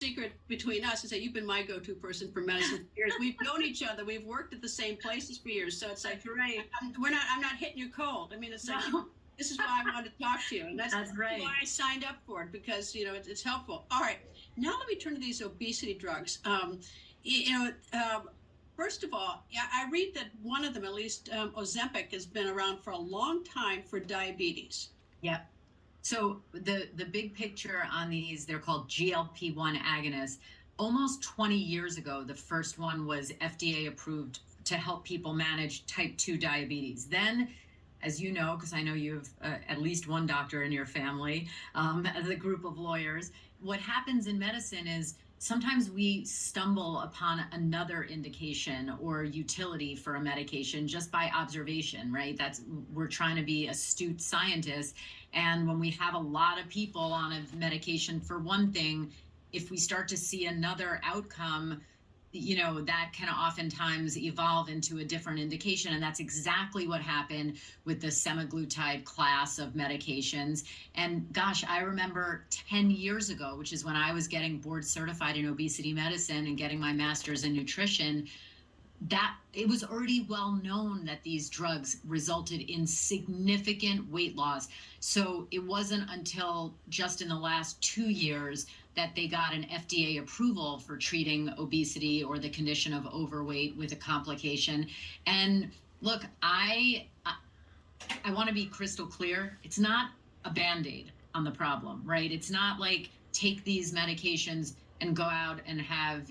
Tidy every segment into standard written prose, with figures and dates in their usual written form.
secret between us is that you've been my go-to person for medicine for years. We've known each other. We've worked at the same places for years. So it's like, Great. I'm not hitting you cold. I mean, it's like, No, this is why I wanted to talk to you. And that's why right. I signed up for it because, it's helpful. All right. Now let me turn to these obesity drugs. You know, first of all, yeah, I read that one of them, at least Ozempic, has been around for a long time for diabetes. Yep. So the big picture on these, they're called GLP-1 agonists. Almost 20 years ago, the first one was FDA approved to help people manage type 2 diabetes. Then, as you know, because I know you have at least one doctor in your family, as a group of lawyers, what happens in medicine is sometimes we stumble upon another indication or utility for a medication just by observation, right? That's, we're trying to be astute scientists. And when we have a lot of people on a medication for one thing, if we start to see another outcome, that can oftentimes evolve into a different indication. And that's exactly what happened with the semaglutide class of medications. And gosh, I remember 10 years ago, which is when I was getting board certified in obesity medicine and getting my master's in nutrition, that it was already well known that these drugs resulted in significant weight loss. So it wasn't until just in the last 2 years that they got an FDA approval for treating obesity or the condition of overweight with a complication. And look, I want to be crystal clear. It's not a band-aid on the problem, right? It's not like take these medications and go out and have,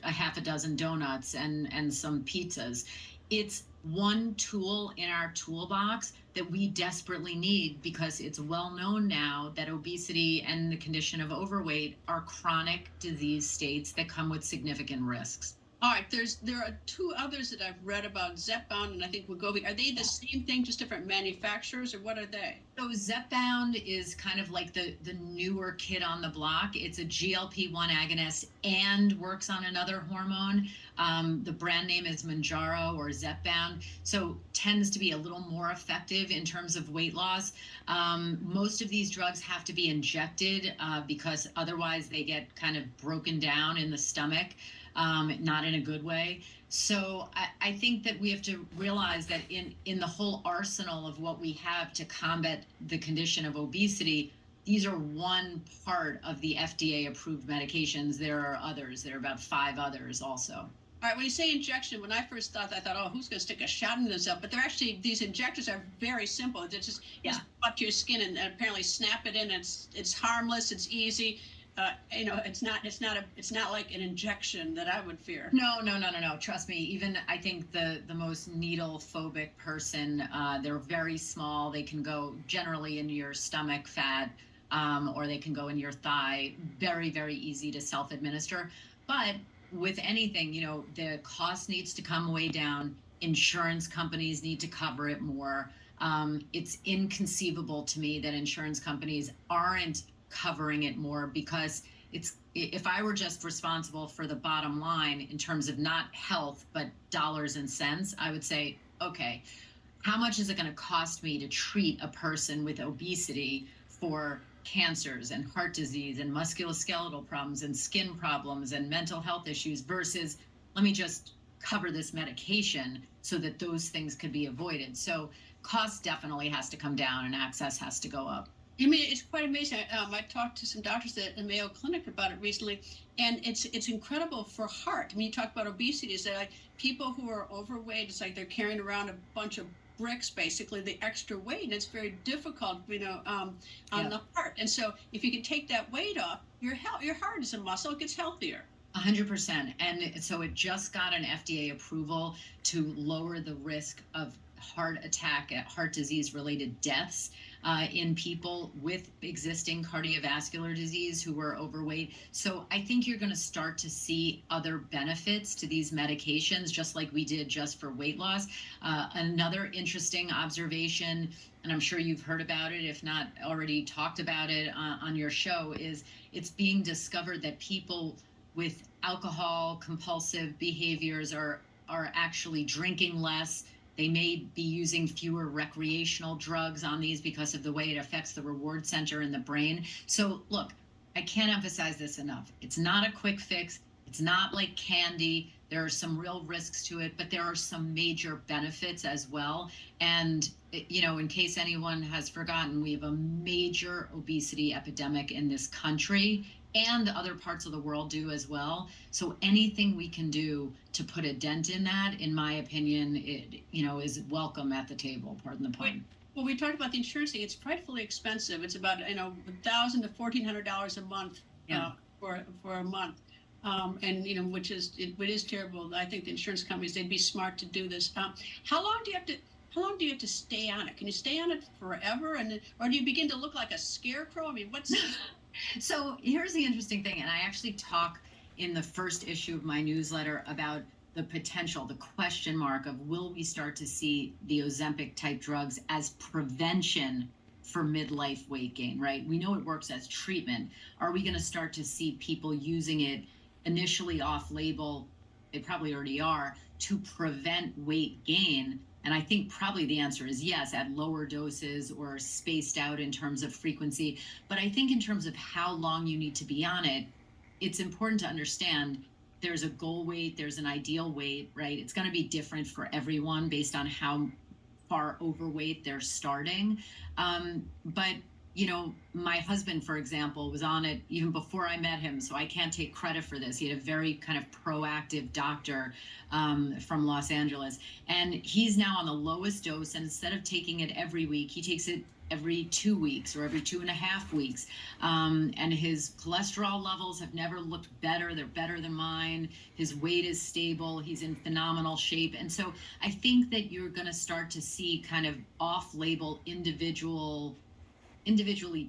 a half a dozen donuts and some pizzas. It's one tool in our toolbox that we desperately need because it's well known now that obesity and the condition of overweight are chronic disease states that come with significant risks. All right, there are two others that I've read about, Zepbound and I think Wegovy. Are they the same thing, just different manufacturers, or what are they? So Zepbound is kind of like the newer kid on the block. It's a GLP-1 agonist and works on another hormone. The brand name is Mounjaro or Zepbound, so tends to be a little more effective in terms of weight loss. Most of these drugs have to be injected because otherwise they get kind of broken down in the stomach, not in a good way. So I think that we have to realize that in the whole arsenal of what we have to combat the condition of obesity, these are one part of the FDA approved medications. There are others. There are about 5 others also. All right, when you say injection, when I first thought, I thought, oh, who's going to stick a shot in themselves? But they're actually, these injectors are very simple. They just up to your skin and apparently snap it in. It's harmless. It's easy. It's not like an injection that I would fear. No, no, no, no, no. Trust me. Even I think the most needle phobic person, they're very small. They can go generally into your stomach fat, or they can go in your thigh. Very, very easy to self administer. But with anything, the cost needs to come way down. Insurance companies need to cover it more. It's inconceivable to me that insurance companies aren't covering it more because if I were just responsible for the bottom line in terms of not health but dollars and cents, I would say, okay, how much is it going to cost me to treat a person with obesity for cancers and heart disease and musculoskeletal problems and skin problems and mental health issues versus let me just cover this medication so that those things could be avoided. So cost definitely has to come down and access has to go up. I mean, it's quite amazing. I talked to some doctors at the Mayo Clinic about it recently, and it's incredible for heart. I mean, you talk about obesity, is that like people who are overweight, it's like they're carrying around a bunch of bricks, basically the extra weight, and it's very difficult, on the heart. And so, if you can take that weight off, your heart is a muscle; it gets healthier. 100%. And so it just got an FDA approval to lower the risk of heart attack, heart disease related deaths in people with existing cardiovascular disease who were overweight. So I think you're going to start to see other benefits to these medications, just like we did just for weight loss. Another interesting observation, and I'm sure you've heard about it, if not already talked about it on your show, is it's being discovered that people with alcohol compulsive behaviors are actually drinking less. They may be using fewer recreational drugs on these because of the way it affects the reward center in the brain. So look, I can't emphasize this enough. It's not a quick fix. It's not like candy. There are some real risks to it, but there are some major benefits as well. And, in case anyone has forgotten, we have a major obesity epidemic in this country, and other parts of the world do as well. So anything we can do to put a dent in that, in my opinion, is welcome at the table, pardon the pun. Well, we talked about the insurance thing. It's frightfully expensive. It's about $1,000 to $1,400 a month for a month, and which is it is terrible. I think the insurance companies, they'd be smart to do this. How long do you have to? How long do you have to stay on it? Can you stay on it forever, or do you begin to look like a scarecrow? I mean, what's So here's the interesting thing, and I actually talk in the first issue of my newsletter about the potential, the question mark of, will we start to see the Ozempic type drugs as prevention for midlife weight gain, right? We know it works as treatment. Are we going to start to see people using it initially off label? They probably already are, to prevent weight gain. And I think probably the answer is yes, at lower doses or spaced out in terms of frequency. But I think in terms of how long you need to be on it, it's important to understand there's a goal weight, there's an ideal weight, right? It's going to be different for everyone based on how far overweight they're starting. But my husband, for example, was on it even before I met him, so I can't take credit for this. He had a very kind of proactive doctor from Los Angeles, and he's now on the lowest dose. And instead of taking it every week, he takes it every 2 weeks or every 2.5 weeks. And his cholesterol levels have never looked better. They're better than mine. His weight is stable. He's in phenomenal shape. And so I think that you're going to start to see kind of off-label individually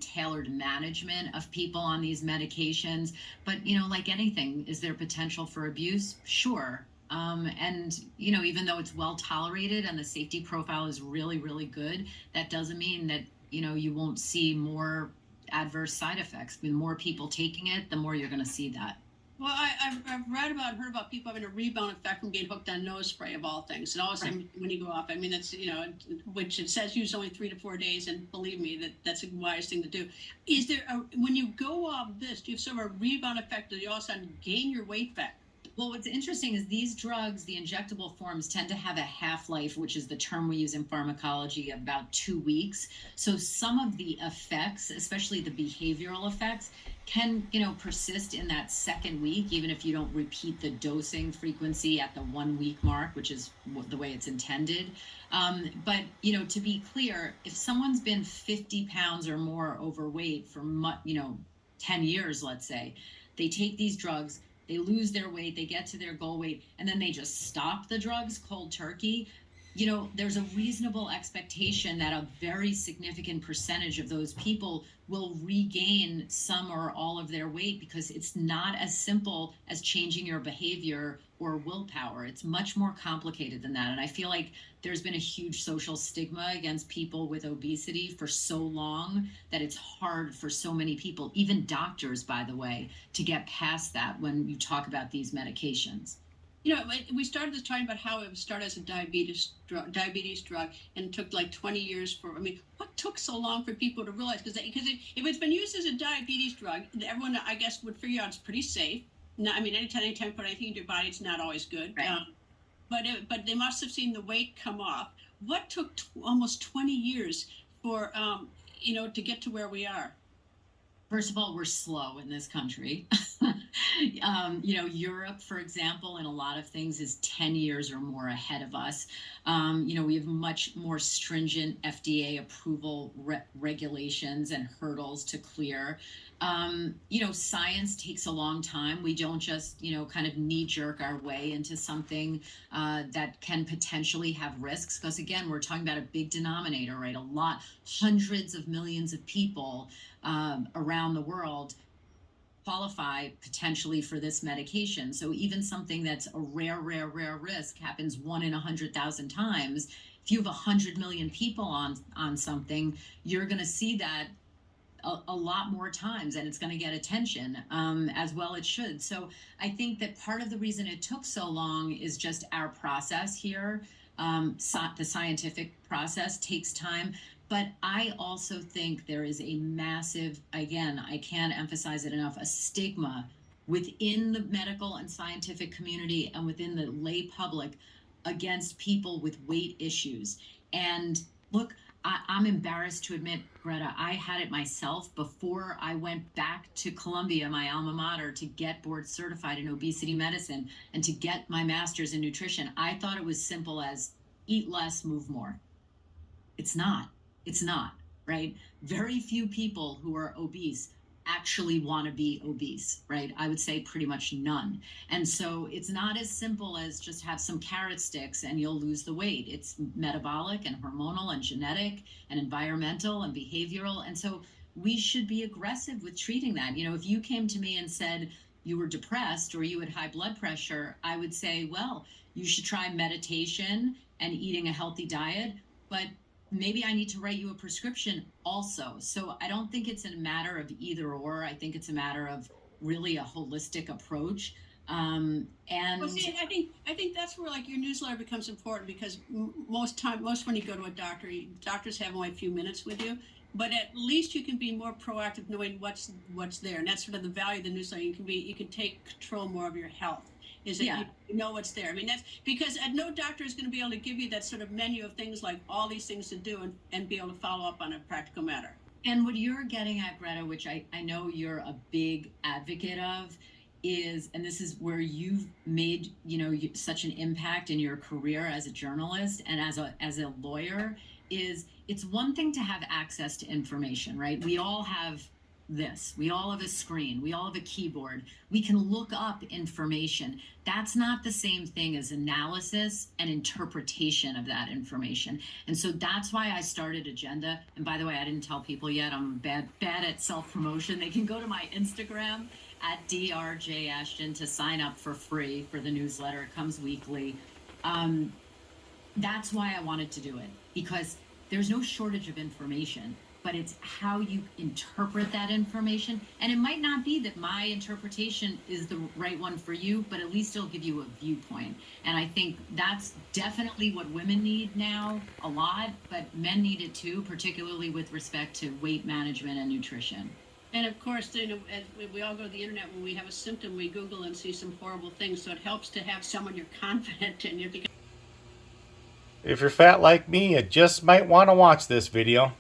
tailored management of people on these medications. But, like anything, is there potential for abuse? Sure. And, even though it's well tolerated and the safety profile is really, really good, that doesn't mean that, you won't see more adverse side effects. The more people taking it, the more you're going to see that. Well, I've read about and heard about people having a rebound effect from getting hooked on nose spray of all things. And all of a sudden, when you go off, I mean, that's, which it says use only 3 to 4 days. And believe me, that's a wise thing to do. Is there, when you go off this, do you have sort of a rebound effect? Do you all of a sudden gain your weight back? Well, what's interesting is these drugs, the injectable forms, tend to have a half-life, which is the term we use in pharmacology, of about 2 weeks. So some of the effects, especially the behavioral effects, can, persist in that second week, even if you don't repeat the dosing frequency at the 1 week mark, which is the way it's intended. But, to be clear, if someone's been 50 pounds or more overweight for, 10 years, let's say, they take these drugs, they lose their weight, they get to their goal weight, and then they just stop the drugs cold turkey. There's a reasonable expectation that a very significant percentage of those people will regain some or all of their weight, because it's not as simple as changing your behavior or willpower. It's much more complicated than that. And I feel like there's been a huge social stigma against people with obesity for so long that it's hard for so many people, even doctors, by the way, to get past that when you talk about these medications. We started this talking about how it started as a diabetes drug, and it took like 20 years for, what took so long for people to realize? Because if it's been used as a diabetes drug, everyone, I guess, would figure out it's pretty safe. No, anytime you put anything into your body, it's not always good. Right. But they must have seen the weight come off. What took almost 20 years for, to get to where we are? First of all, we're slow in this country. Europe, for example, in a lot of things is 10 years or more ahead of us. We have much more stringent FDA approval regulations and hurdles to clear. Science takes a long time. We don't just, kind of knee jerk our way into something that can potentially have risks. Because again, we're talking about a big denominator, right? Hundreds of millions of people around the world qualify potentially for this medication. So even something that's a rare risk happens 1 in 100,000 times. If you have 100 million people on something, you're going to see that a lot more times, and it's going to get attention, as well it should. So I think that part of the reason it took so long is just our process here. The scientific process takes time. But I also think there is a massive, again, I can't emphasize it enough, a stigma within the medical and scientific community and within the lay public against people with weight issues. And look, I'm embarrassed to admit, Greta, I had it myself before I went back to Columbia, my alma mater, to get board certified in obesity medicine and to get my master's in nutrition. I thought it was simple as eat less, move more. It's not. It's not, right? Very few people who are obese actually want to be obese, right? I would say pretty much none. And so it's not as simple as just have some carrot sticks and you'll lose the weight. It's metabolic and hormonal and genetic and environmental and behavioral. And so we should be aggressive with treating that. You know, if you came to me and said you were depressed or you had high blood pressure, I would say, well, you should try meditation and eating a healthy diet. But maybe I need to write you a prescription also. So I don't think it's a matter of either or. I think it's a matter of really a holistic approach. And Well, see, I think that's where like your newsletter becomes important because most when you go to a doctor, doctors have only a few minutes with you, but at least you can be more proactive, knowing what's there, and that's sort of the value of the newsletter. You can take control more of your health. Is that yeah, you know what's there? I mean, that's because no doctor is going to be able to give you that sort of menu of things like all these things to do and be able to follow up on a practical matter. and what you're getting at, Greta, which I know you're a big advocate of, is, and this is where you've made, you know, such an impact in your career as a journalist and as a lawyer, is it's one thing to have access to information, right? We all have this. We all have a screen. We all have a keyboard. We can look up information. That's not the same thing as analysis and interpretation of that information. And so that's why I started Agenda. And by the way, I didn't tell people yet, I'm bad at self-promotion. They can go to my Instagram at DRJ Ashton to sign up for free for the newsletter. It comes weekly. That's why I wanted to do it, because there's no shortage of information, but it's how you interpret that information. And it might not be that my interpretation is the right one for you, but at least it'll give you a viewpoint. And I think that's definitely what women need now a lot, but men need it too, particularly with respect to weight management and nutrition. And of course, you know, as we all go to the internet, when we have a symptom, we Google and see some horrible things. So it helps to have someone you're confident in. If you're fat like me, you just might want to watch this video.